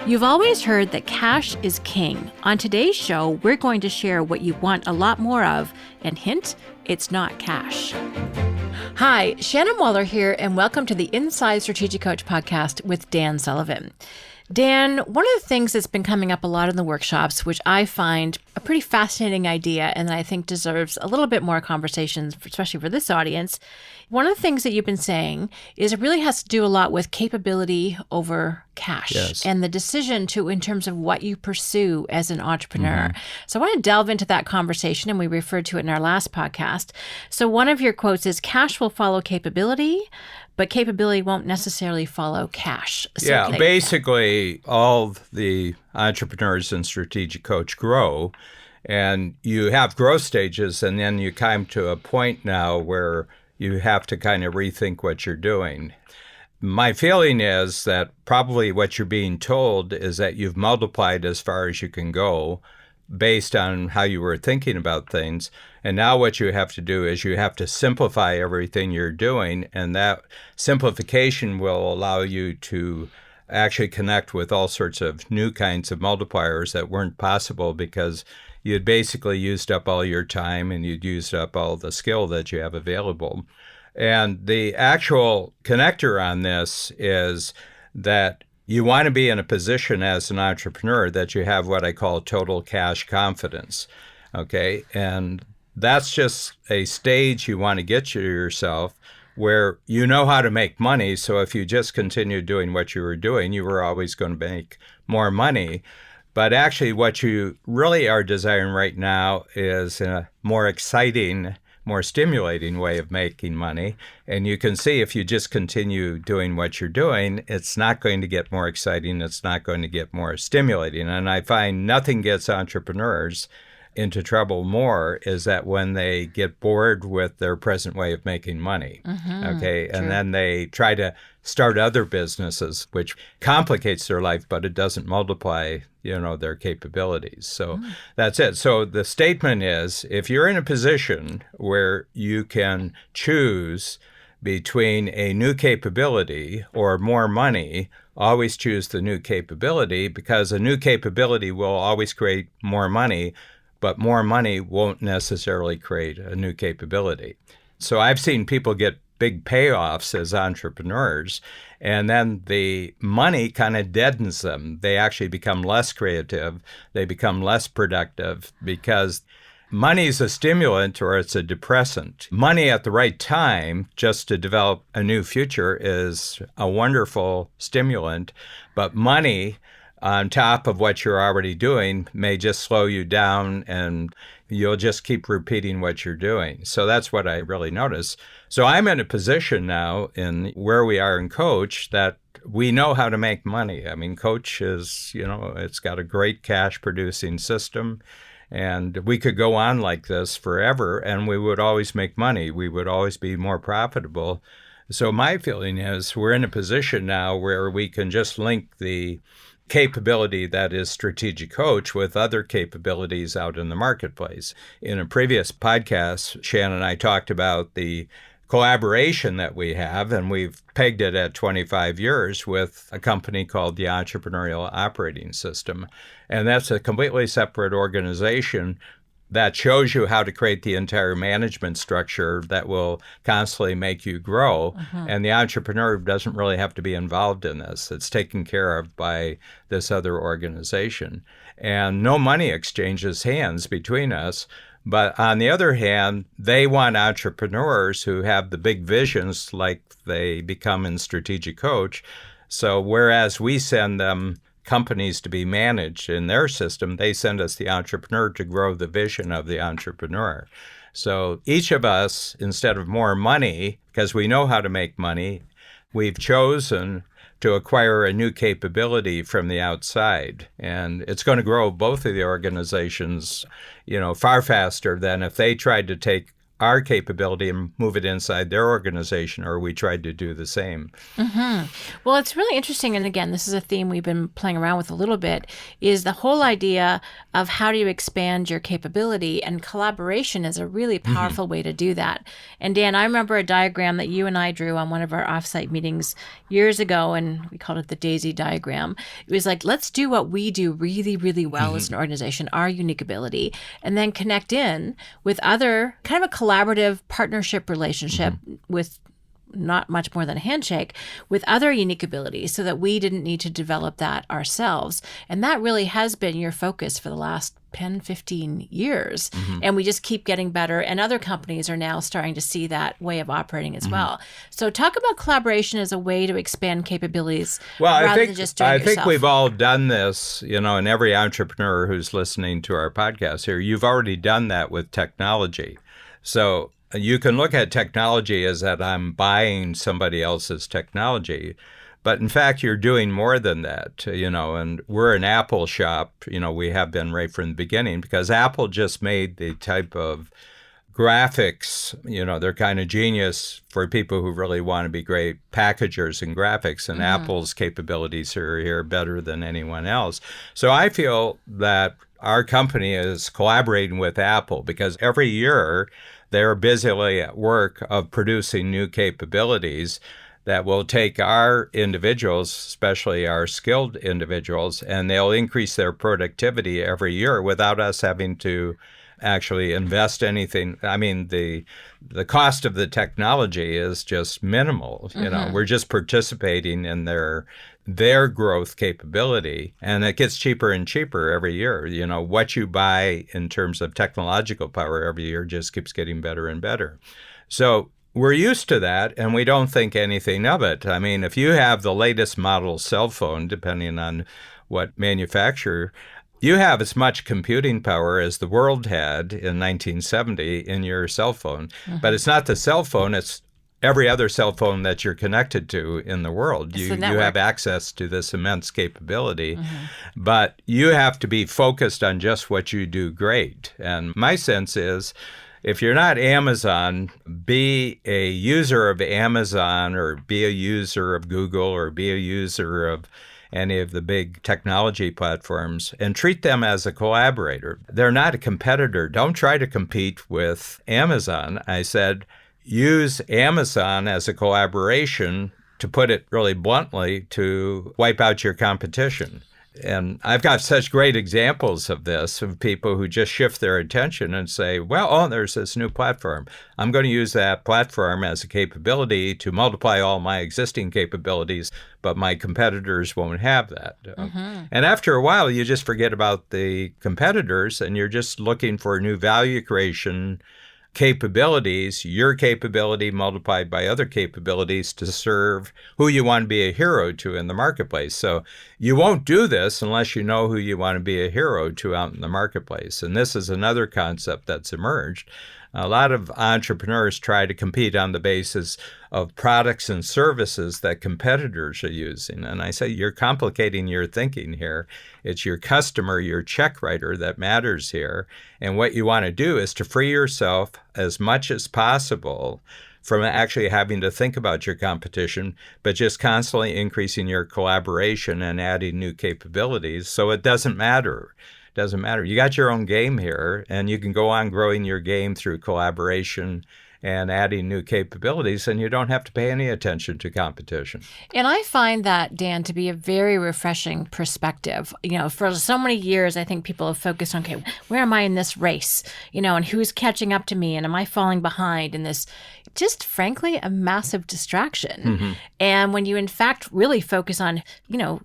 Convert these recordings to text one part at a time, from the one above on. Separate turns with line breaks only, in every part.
You've always heard that cash is king. On today's show, we're going to share what you want a lot more of, and hint, it's not cash. Hi, Shannon Waller here, and welcome to the Inside Strategic Coach podcast with Dan Sullivan. Dan, one of the things that's been coming up a lot in the workshops, which I find a pretty fascinating idea and that I think deserves a little bit more conversations, especially for this audience, one of the things that you've been saying is it really has to do a lot with capability over cash.
Yes.
And the decision in terms of what you pursue as an entrepreneur. So I want to delve into that conversation, and we referred to it in our last podcast. So one of your quotes is, cash will follow capability, but capability won't necessarily follow cash. So
basically all the entrepreneurs in Strategic Coach grow, and you have growth stages, and then you come to a point now where you have to kind of rethink what you're doing. My feeling is that probably what you're being told is that you've multiplied as far as you can go based on how you were thinking about things. And now what you have to do is you have to simplify everything you're doing, and that simplification will allow you to actually connect with all sorts of new kinds of multipliers that weren't possible because you'd basically used up all your time and you'd used up all the skill that you have available. And the actual connector on this is that you want to be in a position as an entrepreneur that you have what I call total cash confidence, okay? And that's just a stage you want to get to yourself where you know how to make money. So if you just continue doing what you were doing, you were always going to make more money. But actually what you really are desiring right now is a more exciting, more stimulating way of making money. And you can see if you just continue doing what you're doing, it's not going to get more exciting. It's not going to get more stimulating. And I find nothing gets entrepreneurs into trouble more is that when they get bored with their present way of making money, okay? And then they try to start other businesses, which complicates their life, but it doesn't multiply, their capabilities. So that's it. So the statement is, if you're in a position where you can choose between a new capability or more money, always choose the new capability, because a new capability will always create more money, but more money won't necessarily create a new capability. So I've seen people get big payoffs as entrepreneurs, and then the money kind of deadens them. They actually become less creative. They become less productive because money is a stimulant or it's a depressant. Money at the right time just to develop a new future is a wonderful stimulant, but money on top of what you're already doing may just slow you down and you'll just keep repeating what you're doing. So that's what I really notice. So I'm in a position now in where we are in Coach that we know how to make money. I mean, Coach is, it's got a great cash producing system, and we could go on like this forever and we would always make money. We would always be more profitable. So my feeling is we're in a position now where we can just link the capability that is Strategic Coach with other capabilities out in the marketplace. In a previous podcast, Shannon and I talked about the collaboration that we have, and we've pegged it at 25 years with a company called the Entrepreneurial Operating System. And that's a completely separate organization that shows you how to create the entire management structure that will constantly make you grow. And the entrepreneur doesn't really have to be involved in this. It's taken care of by this other organization. And no money exchanges hands between us. But on the other hand, they want entrepreneurs who have the big visions like they become in Strategic Coach. So whereas we send them companies to be managed in their system, they send us the entrepreneur to grow the vision of the entrepreneur. So each of us, instead of more money, because we know how to make money, we've chosen to acquire a new capability from the outside. And it's going to grow both of the organizations, far faster than if they tried to take our capability and move it inside their organization, or we tried to do the same.
Well, it's really interesting. And again, this is a theme we've been playing around with a little bit, is the whole idea of how do you expand your capability, and collaboration is a really powerful way to do that. And Dan, I remember a diagram that you and I drew on one of our offsite meetings years ago, and we called it the DAISY diagram. It was like, let's do what we do really, really well as an organization, our unique ability, and then connect in with other kind of a collaborative partnership relationship with not much more than a handshake with other unique abilities, so that we didn't need to develop that ourselves. And that really has been your focus for the last 10, 15 years. And we just keep getting better. And other companies are now starting to see that way of operating as well. So talk about collaboration as a way to expand capabilities rather than just doing it yourself.
I think we've all done this, and every entrepreneur who's listening to our podcast here, you've already done that with technology. So you can look at technology as that I'm buying somebody else's technology, but in fact, you're doing more than that, and we're an Apple shop, we have been right from the beginning, because Apple just made the type of graphics, they're kind of genius for people who really want to be great packagers and graphics, and Apple's capabilities are here better than anyone else. So I feel that our company is collaborating with Apple, because every year they're busily at work of producing new capabilities that will take our individuals, especially our skilled individuals, and they'll increase their productivity every year without us having to actually invest anything. I mean, the cost of the technology is just minimal. We're just participating in their growth capability, and it gets cheaper and cheaper every year. What you buy in terms of technological power every year just keeps getting better and better. So we're used to that, and we don't think anything of it. I mean, if you have the latest model cell phone, depending on what manufacturer, you have as much computing power as the world had in 1970 in your cell phone. But it's not the cell phone, it's every other cell phone that you're connected to in the world. You have access to this immense capability, but you have to be focused on just what you do great. And my sense is, if you're not Amazon, be a user of Amazon, or be a user of Google, or be a user of any of the big technology platforms, and treat them as a collaborator. They're not a competitor. Don't try to compete with Amazon. I said, use Amazon as a collaboration, to put it really bluntly, to wipe out your competition. And I've got such great examples of this, of people who just shift their attention and say, well, there's this new platform. I'm going to use that platform as a capability to multiply all my existing capabilities, but my competitors won't have that. And after a while, you just forget about the competitors, and you're just looking for new value creation capabilities, your capability multiplied by other capabilities, to serve who you want to be a hero to in the marketplace. So you won't do this unless you know who you want to be a hero to out in the marketplace. And this is another concept that's emerged. A lot of entrepreneurs try to compete on the basis of products and services that competitors are using. And I say, you're complicating your thinking here. It's your customer, your check writer that matters here. And what you want to do is to free yourself as much as possible from actually having to think about your competition, but just constantly increasing your collaboration and adding new capabilities. So it doesn't matter. Doesn't matter. You got your own game here, and you can go on growing your game through collaboration and adding new capabilities, and you don't have to pay any attention to competition.
And I find that, Dan, to be a very refreshing perspective. For so many years, I think people have focused on, okay, where am I in this race? And who's catching up to me? And am I falling behind in this? Just frankly, a massive distraction. And when you, in fact, really focus on,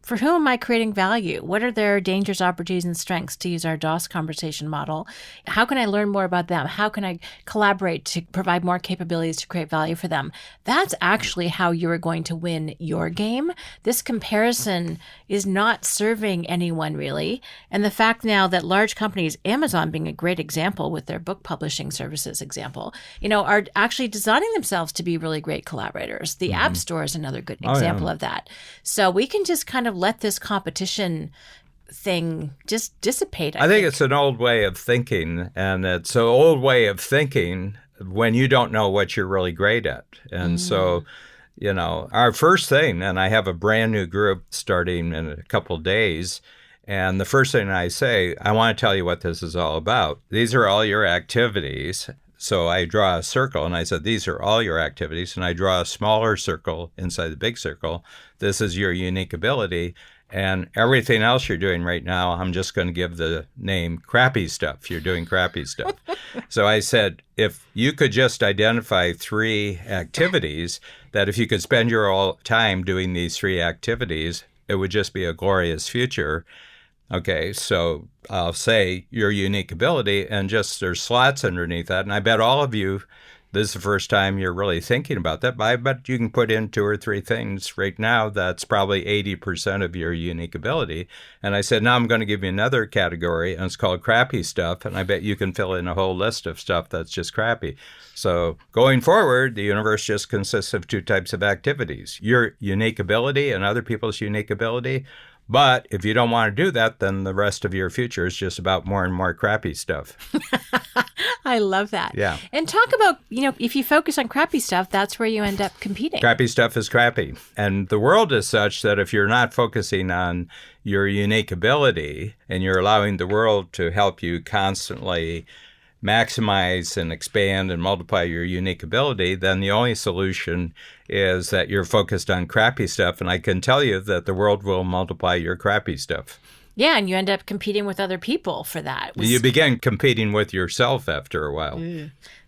for whom am I creating value? What are their dangers, opportunities, and strengths, to use our DOS conversation model? How can I learn more about them? How can I collaborate to provide more capabilities to create value for them? That's actually how you're going to win your game. This comparison is not serving anyone, really. And the fact now that large companies, Amazon being a great example with their book publishing services example, are actually designing themselves to be really great collaborators. The App Store is another good example of that. So we can just kind of let this competition thing just dissipate.
I think it's an old way of thinking, and it's an old way of thinking when you don't know what you're really great at. And so, our first thing, and I have a brand new group starting in a couple of days, and the first thing I say, I want to tell you what this is all about. These are all your activities. So I draw a circle, and I said, these are all your activities. And I draw a smaller circle inside the big circle. This is your unique ability. And everything else you're doing right now, I'm just going to give the name crappy stuff. You're doing crappy stuff. So I said, if you could just identify 3 activities, that if you could spend your all time doing these 3 activities, it would just be a glorious future. Okay, so I'll say your unique ability, and just there's slots underneath that. And I bet all of you, this is the first time you're really thinking about that, but I bet you can put in 2 or 3 things right now that's probably 80% of your unique ability. And I said, now I'm going to give you another category, and it's called crappy stuff, and I bet you can fill in a whole list of stuff that's just crappy. So going forward, the universe just consists of 2 types of activities, your unique ability and other people's unique ability. But if you don't want to do that, then the rest of your future is just about more and more crappy stuff.
I love that.
Yeah.
And talk about, if you focus on crappy stuff, that's where you end up competing.
Crappy stuff is crappy. And the world is such that if you're not focusing on your unique ability and you're allowing the world to help you constantly maximize and expand and multiply your unique ability, then the only solution is that you're focused on crappy stuff. And I can tell you that the world will multiply your crappy stuff.
Yeah, and you end up competing with other people for that.
You begin competing with yourself after a while.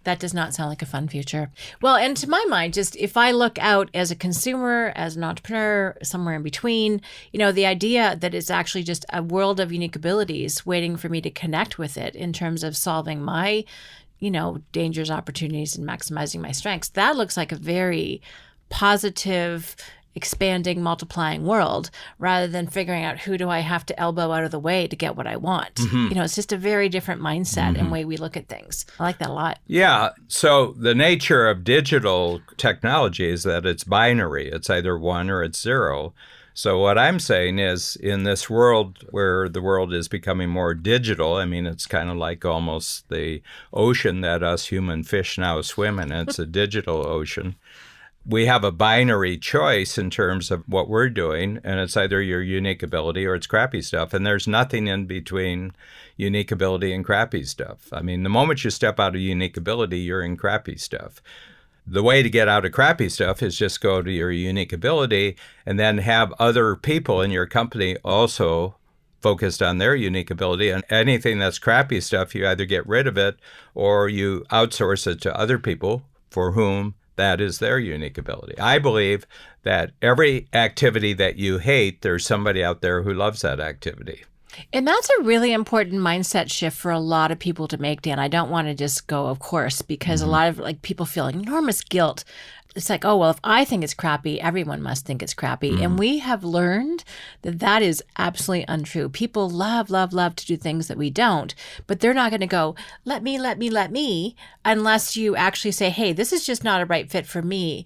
That does not sound like a fun future. Well, and to my mind, just if I look out as a consumer, as an entrepreneur, somewhere in between, the idea that it's actually just a world of unique abilities waiting for me to connect with it in terms of solving my, dangers, opportunities, and maximizing my strengths, that looks like a very positive, expanding, multiplying world, rather than figuring out who do I have to elbow out of the way to get what I want. It's just a very different mindset and way we look at things. I like that a lot.
Yeah. So the nature of digital technology is that it's binary. It's either 1 or it's 0. So what I'm saying is, in this world where the world is becoming more digital, it's kind of like almost the ocean that us human fish now swim in. It's a digital ocean. We have a binary choice in terms of what we're doing, and it's either your unique ability or it's crappy stuff. And there's nothing in between unique ability and crappy stuff. The moment you step out of unique ability, you're in crappy stuff. The way to get out of crappy stuff is just go to your unique ability and then have other people in your company also focused on their unique ability. And anything that's crappy stuff, you either get rid of it or you outsource it to other people for whom that is their unique ability. I believe that every activity that you hate, there's somebody out there who loves that activity.
And that's a really important mindset shift for a lot of people to make, Dan. I don't want to just go, of course, because a lot of people feel enormous guilt. It's like, oh, well, if I think it's crappy, everyone must think it's crappy. And we have learned that that is absolutely untrue. People love, love, love to do things that we don't, but they're not going to go, let me, unless you actually say, hey, this is just not a right fit for me.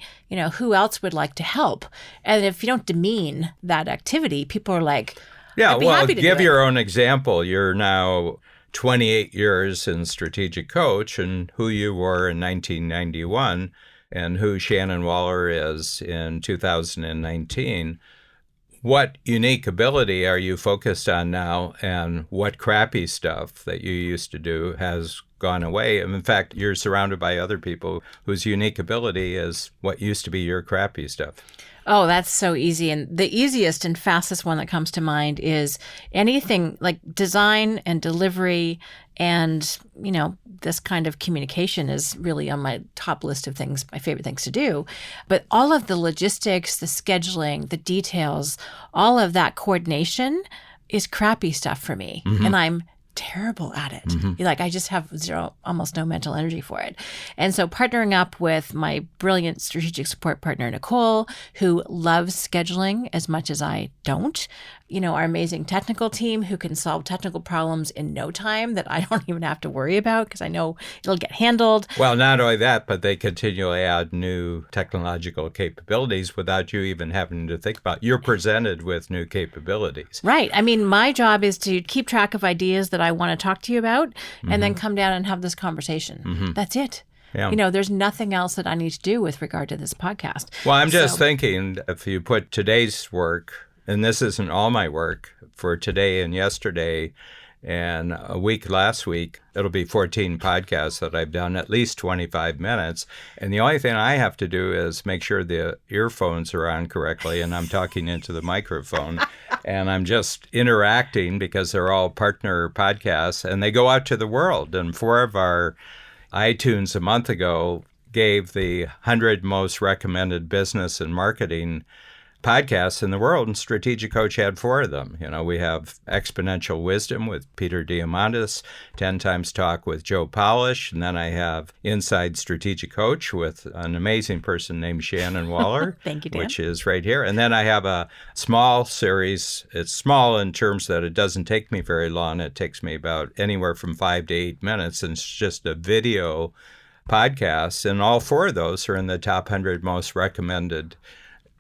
Who else would like to help? And if you don't demean that activity, people are like,
yeah, well,
give
your own example. You're now 28 years in strategic coach, and who you were in 1991 and who Shannon Waller is in 2019. What unique ability are you focused on now, and what crappy stuff that you used to do has gone away? And in fact, you're surrounded by other people whose unique ability is what used to be your crappy stuff.
Oh, that's so easy. And the easiest and fastest one that comes to mind is anything like design and delivery and, this kind of communication is really on my top list of things, my favorite things to do. But all of the logistics, the scheduling, the details, all of that coordination is crappy stuff for me. And I'm terrible at it. I just have almost no mental energy for it. And so partnering up with my brilliant strategic support partner, Nicole, who loves scheduling as much as I don't, our amazing technical team who can solve technical problems in no time that I don't even have to worry about because I know it'll get handled.
Well, not only that, but they continually add new technological capabilities without you even having to think about it. You're presented with new capabilities.
Right. My job is to keep track of ideas that I want to talk to you about and then come down and have this conversation. That's it.
Yeah.
There's nothing else that I need to do with regard to this podcast.
Well, I'm just thinking if you put today's work, and this isn't all my work, for today and yesterday and a week last week, it'll be 14 podcasts that I've done, at least 25 minutes. And the only thing I have to do is make sure the earphones are on correctly and I'm talking into the microphone. And I'm just interacting because they're all partner podcasts and they go out to the world. And 4 of our iTunes a month ago gave the 100 most recommended business and marketing podcasts in the world, and Strategic Coach had 4 of them. We have Exponential Wisdom with Peter Diamandis, 10 Times Talk with Joe Polish, and then I have Inside Strategic Coach with an amazing person named Shannon Waller.
Thank you, Dan.
Which is right here. And then I have a small series. It's small in terms that it doesn't take me very long. It takes me about anywhere from 5 to 8 minutes, and it's just a video podcast, and all 4 of those are in the top 100 most recommended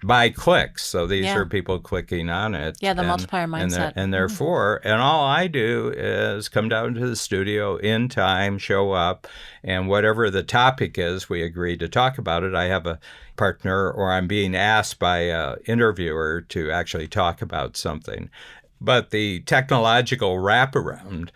by clicks. So these are people clicking on it.
Yeah, the multiplier mindset.
And therefore, and all I do is come down to the studio in time, show up, and whatever the topic is, we agree to talk about it. I have a partner, or I'm being asked by an interviewer to actually talk about something. But the technological wraparound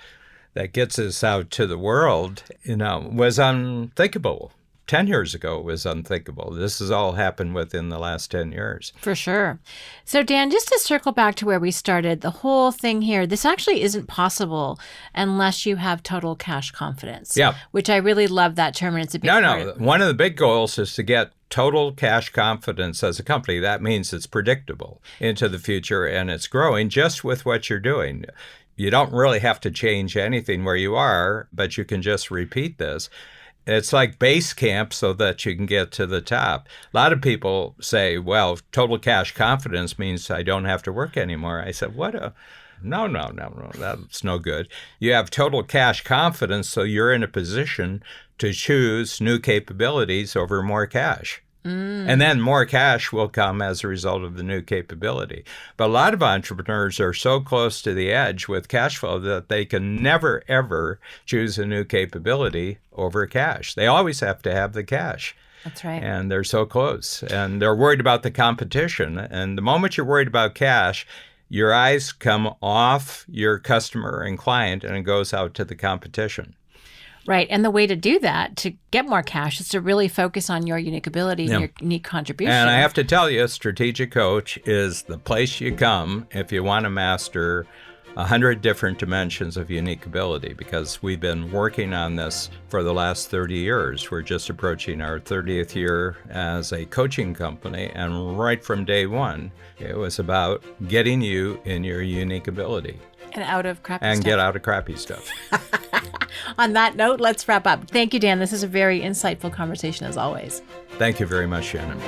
that gets us out to the world, was unthinkable. 10 years ago, it was unthinkable. This has all happened within the last 10 years.
For sure. So, Dan, just to circle back to where we started, the whole thing here, this actually isn't possible unless you have total cash confidence.
Yeah.
Which I really love that term, and it's a big part.
One of the big goals is to get total cash confidence as a company. That means it's predictable into the future, and it's growing just with what you're doing. You don't really have to change anything where you are, but you can just repeat this. It's like base camp so that you can get to the top. A lot of people say, well, total cash confidence means I don't have to work anymore. I said, no, that's no good. You have total cash confidence, so you're in a position to choose new capabilities over more cash. And then more cash will come as a result of the new capability. But a lot of entrepreneurs are so close to the edge with cash flow that they can never, ever choose a new capability over cash. They always have to have the cash.
That's right.
And they're so close. And they're worried about the competition. And the moment you're worried about cash, your eyes come off your customer and client, and it goes out to the competition.
Right. And the way to do that, to get more cash, is to really focus on your unique ability and your unique contribution.
And I have to tell you, Strategic Coach is the place you come if you want to master 100 different dimensions of unique ability, because we've been working on this for the last 30 years. We're just approaching our 30th year as a coaching company. And right from day one, it was about getting you in your unique ability.
And out of crappy stuff.
And get out of crappy stuff.
On that note, let's wrap up. Thank you, Dan. This is a very insightful conversation as always.
Thank you very much, Shannon.